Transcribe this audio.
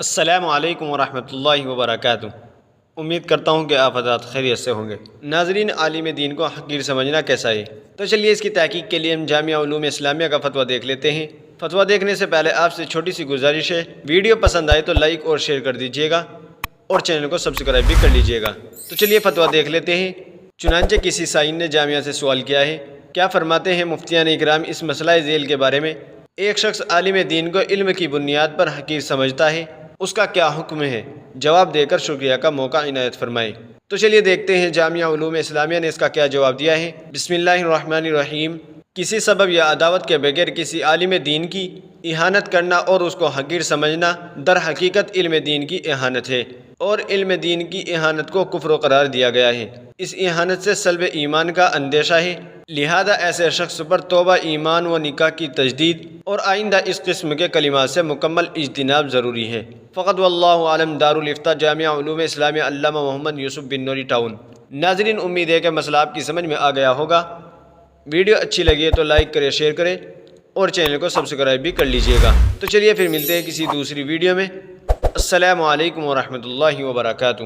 السلام علیکم ورحمۃ اللہ وبرکاتہ۔ امید کرتا ہوں کہ آپ حضرات خیریت سے ہوں گے۔ ناظرین، عالم دین کو حقیر سمجھنا کیسا ہے؟ تو چلیے اس کی تحقیق کے لیے ہم جامعہ علوم اسلامیہ کا فتویٰ دیکھ لیتے ہیں۔ فتویٰ دیکھنے سے پہلے آپ سے چھوٹی سی گزارش ہے، ویڈیو پسند آئے تو لائک اور شیئر کر دیجیے گا اور چینل کو سبسکرائب بھی کر لیجیے گا۔ تو چلیے فتویٰ دیکھ لیتے ہیں۔ چنانچہ کسی سائن نے جامعہ سے سوال کیا ہے، کیا فرماتے ہیں مفتیان اکرام اس مسئلہ ذیل کے بارے میں؟ ایک شخص عالم دین کو علم کی بنیاد پر حقیر سمجھتا ہے، اس کا کیا حکم ہے؟ جواب دے کر شکریہ کا موقع عنایت فرمائیں۔ تو چلیے دیکھتے ہیں جامعہ علوم اسلامیہ نے اس کا کیا جواب دیا ہے۔ بسم اللہ الرحمن الرحیم۔ کسی سبب یا عداوت کے بغیر کسی عالم دین کی اہانت کرنا اور اس کو حقیر سمجھنا در حقیقت علم دین کی اہانت ہے، اور علم دین کی اہانت کو کفر قرار دیا گیا ہے۔ اس اہانت سے سلب ایمان کا اندیشہ ہے، لہذا ایسے شخص پر توبہ، ایمان و نکاح کی تجدید اور آئندہ اس قسم کے کلمات سے مکمل اجتناب ضروری ہے۔ فقط واللہ عالم، دارالافتاء جامعہ علوم اسلامیہ، علامہ محمد یوسف بن نوری ٹاؤن۔ ناظرین، امید ہے کہ مسئلہ آپ کی سمجھ میں آ گیا ہوگا۔ ویڈیو اچھی لگی ہے تو لائک کریں، شیئر کریں اور چینل کو سبسکرائب بھی کر لیجیے گا۔ تو چلیے پھر ملتے ہیں کسی دوسری ویڈیو میں۔ السلام علیکم ورحمۃ اللہ وبرکاتہ۔